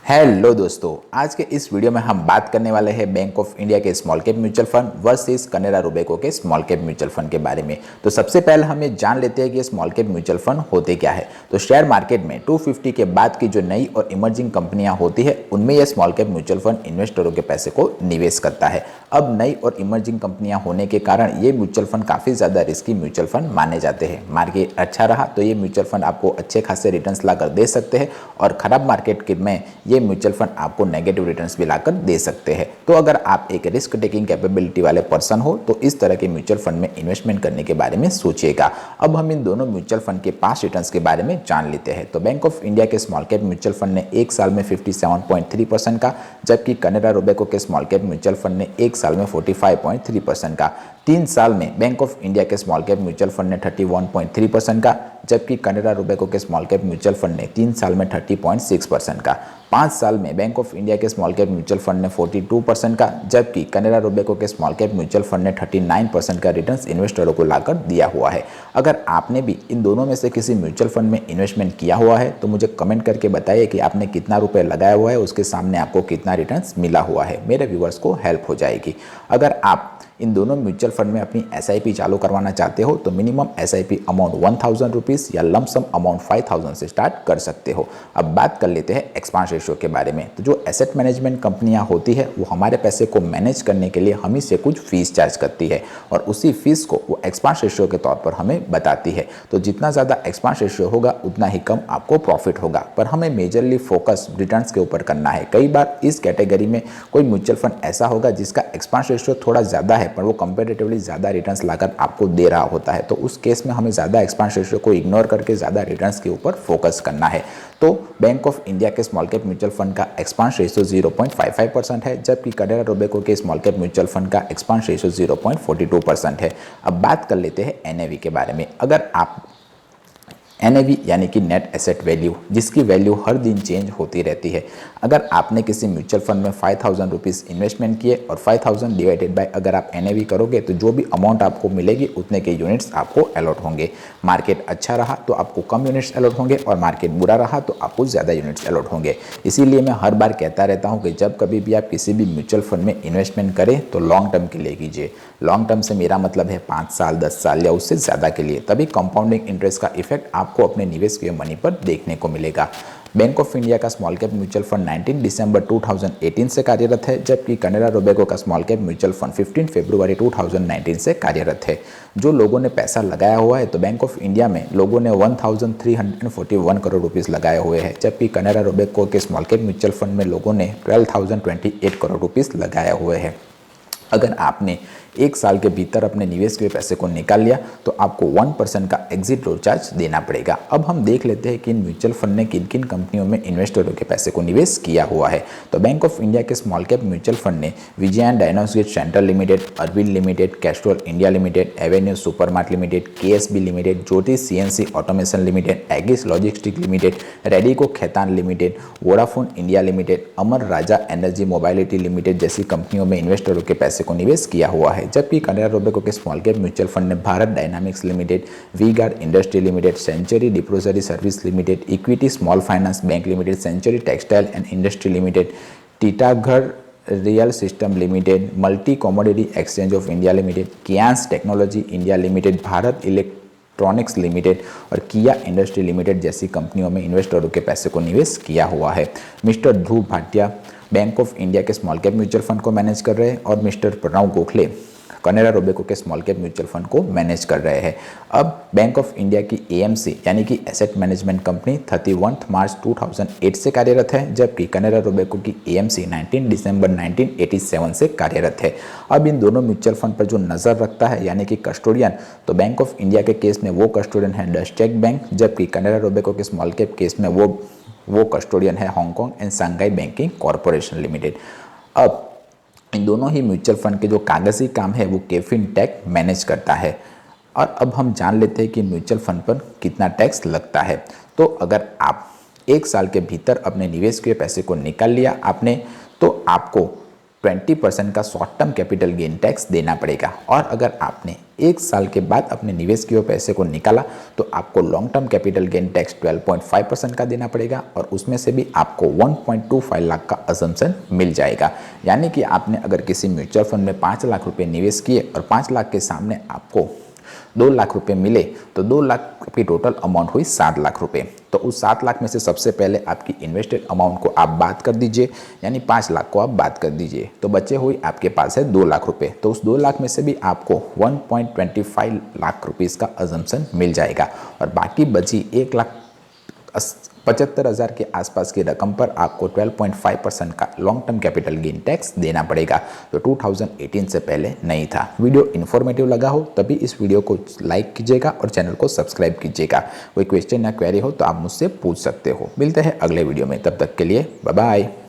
Hello दोस्तों, आज के इस वीडियो में हम बात करने वाले हैं बैंक ऑफ इंडिया के small cap mutual fund versus Canara Robeco के स्मॉल कैप म्यूचुअल फंड के बारे में। तो सबसे पहले हम ये जान लेते हैं कि स्मॉल कैप म्यूचुअल फंड होते क्या है। तो शेयर मार्केट में 250 के बाद की जो नई और इमर्जिंग कंपनियां होती है उनमें यह स्मॉल कैप म्यूचुअल फंड इन्वेस्टरों के पैसे को निवेश करता है। अब नई और इमर्जिंग कंपनियां होने के कारण ये म्यूचुअल फंड काफ़ी ज़्यादा रिस्की म्यूचुअल फंड माने जाते हैं। मार्केट अच्छा रहा तो ये म्यूचुअल फंड आपको अच्छे खासे रिटर्न्स लाकर दे सकते हैं और खराब मार्केट में ये म्यूचुअल फंड आपको नेगेटिव रिटर्न्स भी लाकर दे सकते हैं। तो अगर आप एक रिस्क टेकिंग कैपेबिलिटी वाले पर्सन हो तो इस तरह के म्यूचुअल फंड में इन्वेस्टमेंट करने के बारे में सोचिएगा। अब हम इन दोनों म्यूचुअल फंड के पास्ट रिटर्न्स के बारे में जान लेते हैं। तो बैंक ऑफ इंडिया के स्मॉल कैप म्यूचुअल फंड ने एक साल में 57.3% का, जबकि कनेरा रोबेको के स्मॉल कैप म्यूचुअल फंड ने एक साल में 45.3% का। 3 साल में बैंक ऑफ इंडिया के स्मॉल कैप म्यूचुअल फंड ने 31.3% का, जबकि कनेरा रोबेको के स्मॉल कैप म्यूचुअल फंड ने 3 साल में 30.6% का। 5 साल में बैंक ऑफ इंडिया के स्मॉल कैप म्यूचुअल फंड ने 42% का, जबकि कनेरा रोबेको के स्मॉल कैप म्यूचुअल फंड ने 39% का रिटर्न्स इन्वेस्टरों को लाकर दिया हुआ है। अगर आपने भी इन दोनों में से किसी म्यूचुअल फंड में इन्वेस्टमेंट किया हुआ है तो मुझे कमेंट करके बताइए कि आपने कितना रुपये लगाया हुआ है, उसके सामने आपको कितना रिटर्न्स मिला हुआ है। मेरे व्यूवर्स को हेल्प हो जाएगी। अगर आप इन दोनों म्यूचुअल फंड में अपनी एसआईपी चालू करवाना चाहते हो तो मिनिमम एसआईपी अमाउंट 1000 रुपीज़ या लमसम अमाउंट 5000 से स्टार्ट कर सकते हो। अब बात कर लेते हैं एक्सपांस रेशियो के बारे में। तो जो एसेट मैनेजमेंट कंपनियां होती है वो हमारे पैसे को मैनेज करने के लिए हम ही से कुछ फीस चार्ज करती है और उसी फीस को वो एक्सपांस रेशियो के तौर पर हमें बताती है। तो जितना ज़्यादा एक्सपांस रेशियो होगा उतना ही कम आपको प्रॉफिट होगा, पर हमें मेजरली फोकस रिटर्न्स के ऊपर करना है। कई बार इस कैटेगरी में कोई म्यूचुअल फंड ऐसा होगा जिसका एक्सपांस रेशियो थोड़ा ज़्यादा है पर वो कंपैरेटिवली ज़्यादा रिटर्न्स लाकर आपको दे रहा होता है। तो उस केस में हमें ज़्यादा एक्सपांस रेशियो को इग्नोर करके ज़्यादा रिटर्न्स के ऊपर फोकस करना है। तो बैंक ऑफ इंडिया के स्मॉल कैप म्यूचुअल फंड का एक्सपांस रेशियो 0.55% है, जबकि कनेरा रोबेको के स्मॉल कैप म्यूचुअल फंड का एक्सपांस रेशियो 0.42% है। अब बात कर लेते हैं एनएवी के बारे में। अगर आप एनएवी यानी कि नेट एसेट वैल्यू, जिसकी वैल्यू हर दिन चेंज होती रहती है। अगर आपने किसी म्यूचुअल फंड में 5000 रुपीज़ इन्वेस्टमेंट किए और 5000 डिवाइडेड बाय अगर आप एनएवी करोगे तो जो भी अमाउंट आपको मिलेगी उतने के यूनिट्स आपको अलॉट होंगे। मार्केट अच्छा रहा तो आपको कम यूनिट्स अलॉट होंगे और मार्केट बुरा रहा तो आपको ज़्यादा यूनिट्स अलॉट होंगे। इसीलिए मैं हर बार कहता रहता हूँ कि जब कभी भी आप किसी भी म्यूचुअल फंड में इन्वेस्टमेंट करें तो लॉन्ग टर्म के लिए कीजिए। लॉन्ग टर्म से मेरा मतलब है 5 साल, 10 साल या उससे ज़्यादा के लिए, तभी कंपाउंडिंग इंटरेस्ट का इफेक्ट आपको अपने निवेश किए मनी पर देखने को मिलेगा। बैंक ऑफ इंडिया का स्मॉल कैप म्यूचुअल फंड 19 दिसंबर 2018 से कार्यरत है, जबकि कनेरा रोबेको का स्मॉल कैप म्यूचुअल फंड 15 फरवरी 2019 से कार्यरत है। जो लोगों ने पैसा लगाया हुआ है तो बैंक ऑफ इंडिया में लोगों ने 1341 करोड़ रुपीस लगाए हुए हैं, जबकि कनेरा रोबेको के स्मॉल कैप म्यूचुअल फंड में लोगों ने 12,028 करोड़ रुपीस लगाए हुए हैं। अगर आपने एक साल के भीतर अपने निवेश के पैसे को निकाल लिया तो आपको 1% का एग्जिट रोड चार्ज देना पड़ेगा। अब हम देख लेते हैं कि इन म्यूचुअल फंड ने किन किन कंपनियों में इन्वेस्टरों के पैसे को निवेश किया हुआ है। तो बैंक ऑफ इंडिया के स्मॉल कैप म्यूचुअल फंड ने Vijayan Diagnostics Centre Limited, Arvind Limited, Castrol India Limited, Avenue Supermart Limited, KSB Limited, Jyoti CNC Automation Limited, Aegis Logistic Limited, Radico Khaitan Limited, Vodafone India Limited, Amar Raja Energy Mobility Limited जैसी कंपनियों में इन्वेस्टरों के पैसे को निवेश किया हुआ है। जबकि कनेरा रोबेको के स्मॉल कैप म्यूचुअल फंड ने Bharat Dynamics Limited, V Guard Industry Limited, Century Depository Service Limited, Equity Small Finance Bank Limited, Century Textile and Industry Limited, Titagarh Real System Limited, Multi Commodity Exchange of India Limited, Kaynes Technology India Limited, Bharat Electronics Limited और किया industry limited जैसी कंपनियों में इन्वेस्टरों के पैसे को निवेश किया हुआ है। Mister Dhruv Bhatia bank of India के स्मॉल कैप म्यूचुअल फंड को मैनेज कर रहे हैं और मिस्टर प्रणव गोखले कनेरा रोबेको के स्मॉल कैप म्यूचुअल फंड को मैनेज कर रहे हैं। अब बैंक ऑफ इंडिया की एएमसी यानी कि एसेट मैनेजमेंट कंपनी 31 मार्च 2008 से कार्यरत है, जबकि कनेरा रोबेको की एएमसी 19 दिसंबर 1987 से कार्यरत है। अब इन दोनों म्यूचुअल फंड पर जो नज़र रखता है यानी कि कस्टोडियन, तो बैंक ऑफ इंडिया के केस में वो कस्टोडियन है डस्टेक बैंक, जबकि कनेरा रोबेको के स्मॉल कैप केस में वो कस्टोडियन है Hong Kong and Shanghai banking corporation limited. अब इन दोनों ही म्यूचुअल फंड के जो कागजी काम है वो केफिन टेक मैनेज करता है। और अब हम जान लेते हैं कि म्यूचुअल फंड पर कितना टैक्स लगता है। तो अगर आप एक साल के भीतर अपने निवेश के पैसे को निकाल लिया आपने तो आपको 20% का short term capital gain tax देना पड़ेगा। और अगर आपने 1 साल के बाद अपने निवेश किए हुए पैसे को निकाला तो आपको long term capital gain tax 12.5% का देना पड़ेगा और उसमें से भी आपको 1.25 लाख का असम्पशन मिल जाएगा। यानी कि आपने अगर किसी म्यूचुअल फंड में 5 लाख रुपए निवेश किए और 5 लाख के सामने आपको 2 लाख रुपए मिले तो 2 लाख की टोटल अमाउंट हुई 7 लाख रुपए। तो उस 7 लाख में से सबसे पहले आपकी इन्वेस्टेड अमाउंट को आप बात कर दीजिए, यानी 5 लाख को आप बात कर दीजिए, तो बचे हुई आपके पास है 2 लाख रुपए। तो उस 2 लाख में से भी आपको 1.25 लाख रुपीज़ का अजम्पशन मिल जाएगा और बाकी बची 1,75,000 के आसपास की रकम पर आपको 12.5% का long term capital gain tax देना पड़ेगा, जो 2018 से पहले नहीं था। वीडियो इन्फॉर्मेटिव लगा हो तभी इस वीडियो को लाइक कीजिएगा और चैनल को सब्सक्राइब कीजिएगा। कोई क्वेश्चन या क्वेरी हो तो आप मुझसे पूछ सकते हो। मिलते हैं अगले वीडियो में, तब तक के लिए बाय बाय।